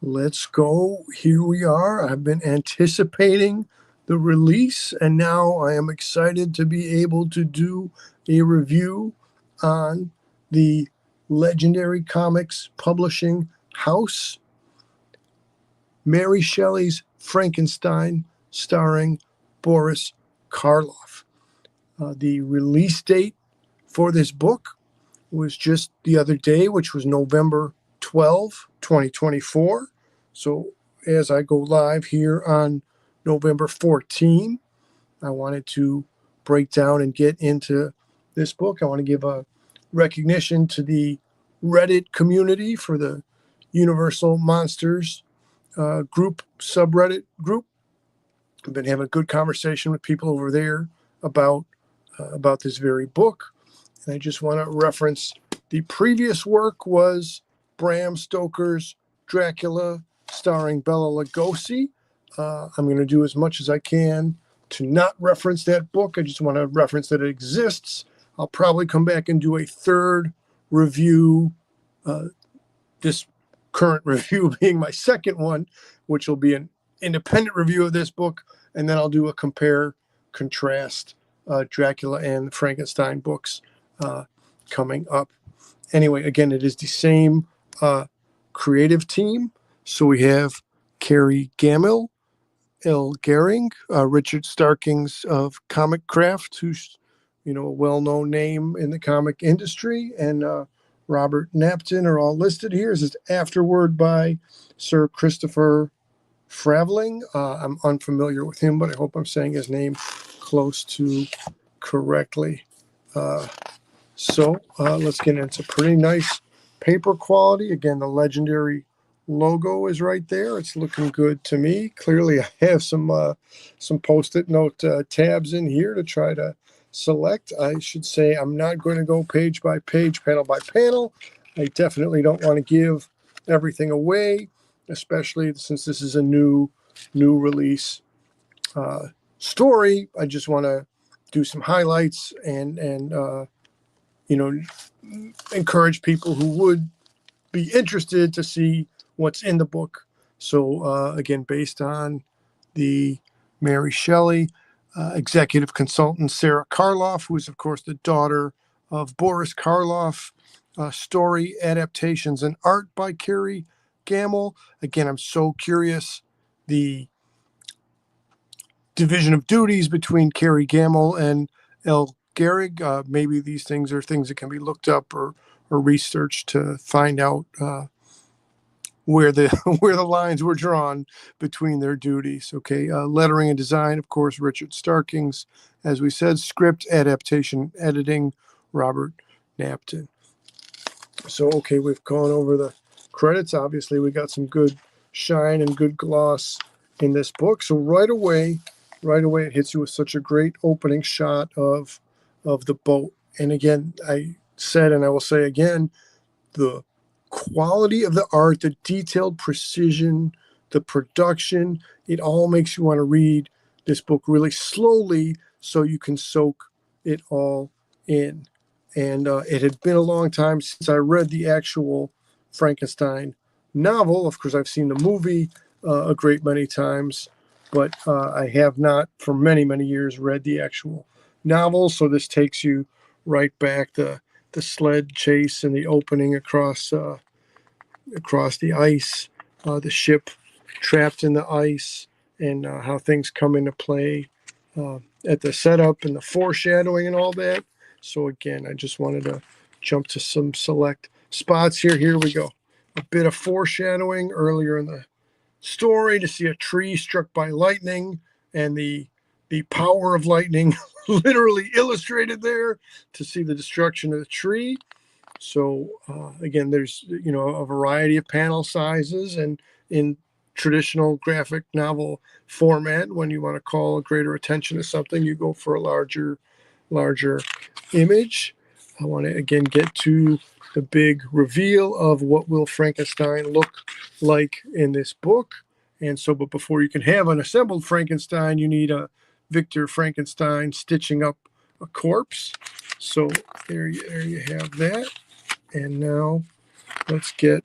Let's go. Here we are. I've been anticipating the release, and now I am excited to be able to do a review on the Legendary Comics Publishing House, Mary Shelley's Frankenstein, starring Boris Karloff. The release date for this book was just the other day, which was November 12, 2024. So as I go live here on November 14, I wanted to break down and get into this book. I want to give a recognition to the Reddit community for the Universal Monsters group, subreddit group. I've been having a good conversation with people over there about this very book. And I just want to reference the previous work was Bram Stoker's Dracula, starring Bela Lugosi. I'm going to do as much as I can to not reference that book. I just want to reference that it exists. I'll probably come back and do a third review, this current review being my second one, which will be an independent review of this book, and then I'll do a compare, contrast Dracula and Frankenstein books coming up. Anyway, again, it is the same creative team. So we have Kerry, Gammil, Garing, Richard Starkings of Comic Craft, who's a well-known name in the comic industry, and Robert Napton are all listed here. This is afterword by Sir Christopher Fraveling. I'm unfamiliar with him, but I hope I'm saying his name close to correctly. So let's get into pretty nice paper quality. Again, the Legendary logo is right there. It's looking good to me. Clearly, I have some Post-it note tabs in here to try to select. I should say I'm not going to go page by page, panel by panel. I definitely don't want to give everything away, especially since this is a new release story. I just want to do some highlights and encourage people who would be interested to see what's in the book. So again, based on the Mary Shelley executive consultant Sarah Karloff, who is of course the daughter of Boris Karloff, story adaptations and art by Kerry, Gammil. Again, I'm so curious the division of duties between Kerry, Gammil, and Garing. Maybe these things are things that can be looked up or researched to find out where the where the lines were drawn between their duties. Okay, lettering and design, of course, Richard Starkings. As we said, script, adaptation, editing, Robert Napton. So, okay, we've gone over the credits. Obviously, we got some good shine and good gloss in this book. So right away, it hits you with such a great opening shot of the boat. And again, I said, and I will say again, the quality of the art, the detailed precision, the production, it all makes you want to read this book really slowly so you can soak it all in. And it had been a long time since I read the actual Frankenstein novel. Of course, I've seen the movie a great many times, but I have not for many, many years read the actual novel. So this takes you right back, the sled chase and the opening across the ice, the ship trapped in the ice, and how things come into play at the setup and the foreshadowing and all that. So again, I just wanted to jump to some select spots here. Here we go. A bit of foreshadowing earlier in the story to see a tree struck by lightning and the power of lightning literally illustrated there to see the destruction of the tree. So again, there's a variety of panel sizes, and in traditional graphic novel format, when you want to call greater attention to something, you go for a larger image. I want to again get to the big reveal of what will Frankenstein look like in this book. And so, but before you can have an assembled Frankenstein, you need a Victor Frankenstein stitching up a corpse. So there you have that. And now let's get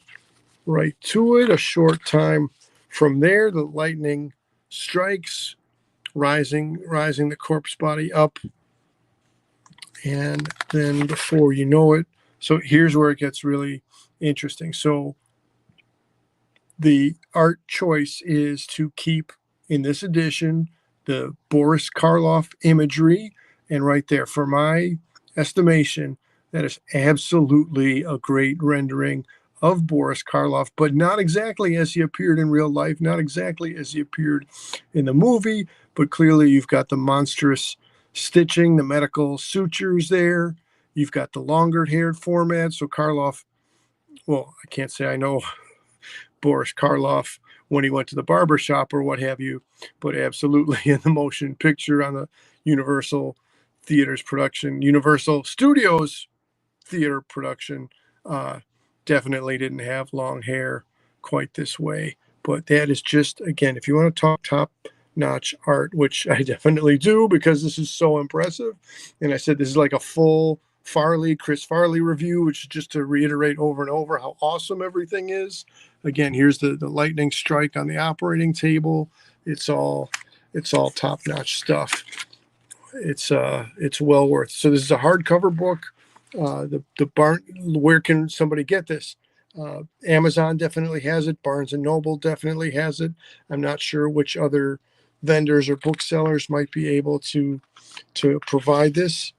right to it. A short time from there, the lightning strikes, rising the corpse body up, and then before you know it, so here's where it gets really interesting. So the art choice is to keep in this edition the Boris Karloff imagery, and right there, for my estimation, that is absolutely a great rendering of Boris Karloff, but not exactly as he appeared in real life, not exactly as he appeared in the movie, but clearly you've got the monstrous stitching, the medical sutures there. You've got the longer haired format. So Karloff, well, I can't say I know Boris Karloff when he went to the barber shop or what have you, but absolutely in the motion picture on the Universal Theaters production, Universal Studios theater production, uh, definitely didn't have long hair quite this way. But that is just, again, if you want to talk top notch art, which I definitely do because this is so impressive. And I said this is like a full Chris Farley review, which is just to reiterate over and over how awesome everything is. Again, here's the lightning strike on the operating table. It's all top notch stuff. It's well worth. So this is a hardcover book. The barn. Where can somebody get this? Amazon definitely has it. Barnes and Noble definitely has it. I'm not sure which other vendors or booksellers might be able to provide this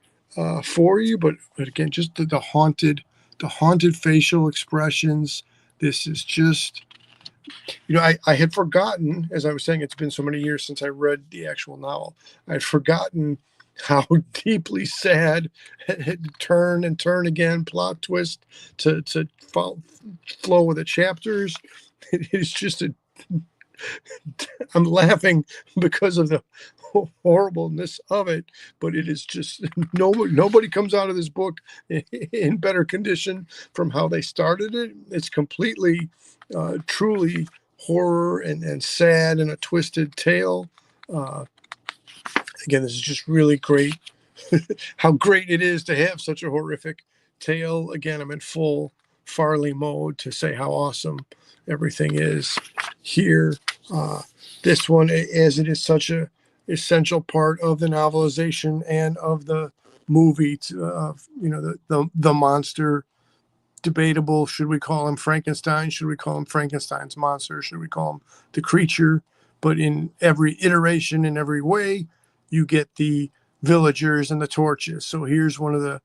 for you. But again, just the haunted facial expressions. This is just, I had forgotten, as I was saying, it's been so many years since I read the actual novel. I'd forgotten how deeply sad, turn and turn again, plot twist to flow with the chapters. It is just I'm laughing because of the horribleness of it, but it is just nobody comes out of this book in better condition from how they started it. It's completely, truly horror and sad and a twisted tale. Uh, Again, this is just really great. How great it is to have such a horrific tale. Again, I'm in full Farley mode to say how awesome everything is here. This one, as it is such a essential part of the novelization and of the movie, the monster. Debatable. Should we call him Frankenstein? Should we call him Frankenstein's monster? Should we call him the creature? But in every iteration, in every way, you get the villagers and the torches. So here's one of the,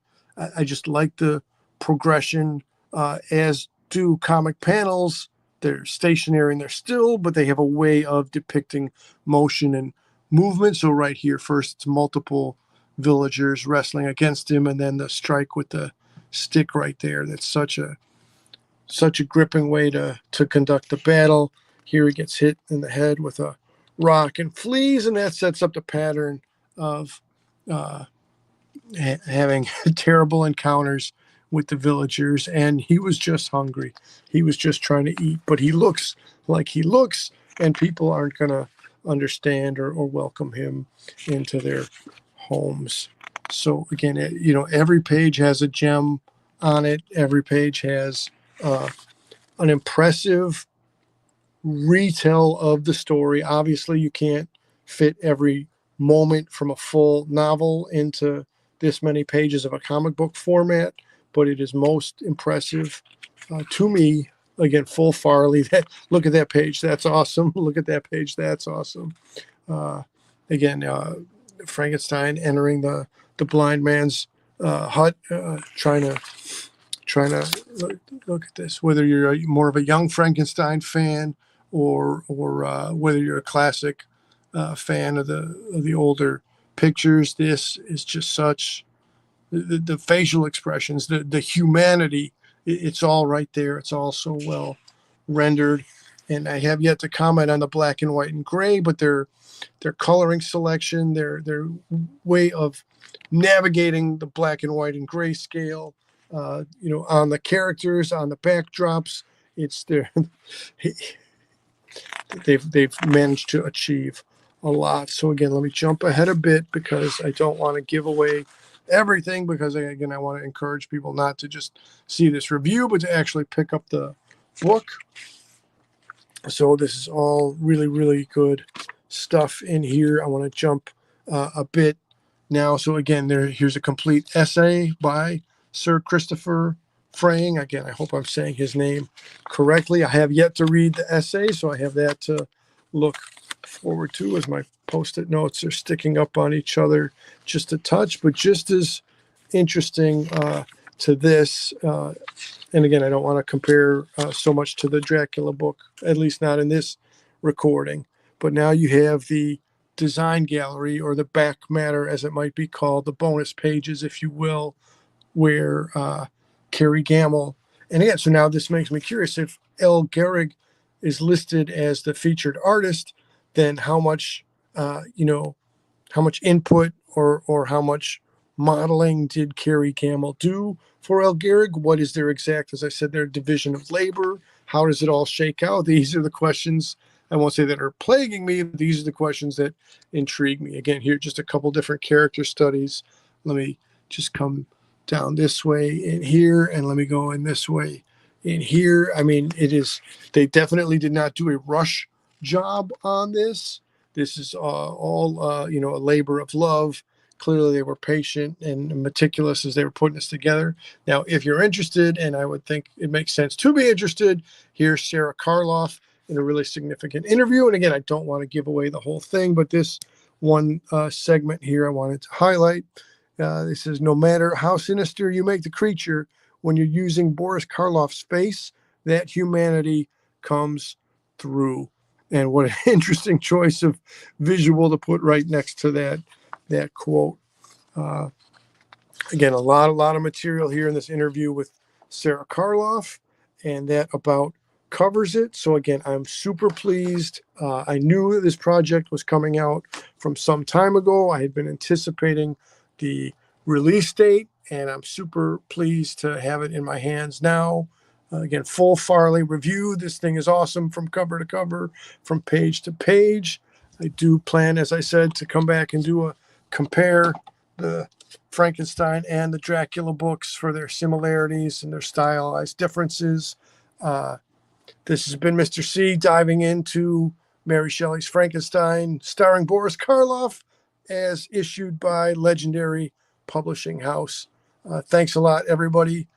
I just like the progression, as do comic panels. They're stationary and they're still, but they have a way of depicting motion and movement. So right here, first it's multiple villagers wrestling against him, and then the strike with the stick right there. That's such a gripping way to conduct the battle. Here he gets hit in the head with a rock and flees, and that sets up the pattern of having terrible encounters with the villagers. And he was just hungry. He was just trying to eat, but he looks like he looks, and people aren't going to understand or welcome him into their homes. So again, every page has a gem on it. Every page has an impressive retell of the story. Obviously, you can't fit every moment from a full novel into this many pages of a comic book format, but it is most impressive to me. Again, full Farley. Look at that page. That's awesome. Look at that page. That's awesome. Uh, Again, Frankenstein entering the blind man's hut, trying to look at this. Whether you're more of a young Frankenstein fan or whether you're a classic fan of the older pictures, this is just such the facial expressions, the humanity. It's all right there. It's all so well rendered. And I have yet to comment on the black and white and gray, but their coloring selection, their way of navigating the black and white and gray scale, on the characters, on the backdrops, it's there. They've managed to achieve a lot. So again, let me jump ahead a bit because I don't want to give away everything, because again, I want to encourage people not to just see this review, but to actually pick up the book. So this is all really, really good stuff in here. I want to jump a bit now. So again, here's a complete essay by Sir Christopher Fraying. Again, I hope I'm saying his name correctly. I have yet to read the essay, so I have that to look forward to as my post-it notes are sticking up on each other just a touch, but just as interesting to this. And again, I don't want to compare so much to the Dracula book, at least not in this recording. But now you have the design gallery, or the back matter, as it might be called, the bonus pages, if you will, where Kerry Gammil. And again, so now this makes me curious, if L. Garing is listed as the featured artist, then how much, how much input or how much modeling did Kerry Gammil do for El Garing? What is their exact, as I said, their division of labor? How does it all shake out? These are the questions, I won't say that are plaguing me, but these are the questions that intrigue me. Again, here, just a couple different character studies. Let me just come down this way in here, and let me go in this way in here. I mean, they definitely did not do a rush job on this. This is all, a labor of love. Clearly, they were patient and meticulous as they were putting this together. Now, if you're interested, and I would think it makes sense to be interested, here's Sarah Karloff in a really significant interview. And again, I don't want to give away the whole thing, but this one segment here I wanted to highlight. This says, no matter how sinister you make the creature, when you're using Boris Karloff's face, that humanity comes through. And what an interesting choice of visual to put right next to that quote. Again, a lot of material here in this interview with Sarah Karloff, and that about covers it. So again, I'm super pleased. I knew this project was coming out from some time ago. I had been anticipating the release date, and I'm super pleased to have it in my hands now. Again, full Farley review. This thing is awesome from cover to cover, from page to page. I do plan, as I said, to come back and compare the Frankenstein and the Dracula books for their similarities and their stylized differences. This has been Mr. C diving into Mary Shelley's Frankenstein, starring Boris Karloff, as issued by Legendary Publishing House. Thanks a lot, everybody.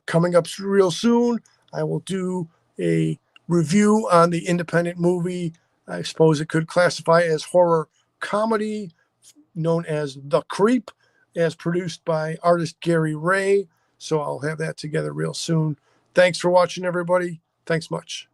Coming up real soon, I will do a review on the independent movie. I suppose it could classify as horror comedy, known as The Creep, as produced by artist Gary Ray. So I'll have that together real soon. Thanks for watching, everybody. Thanks much.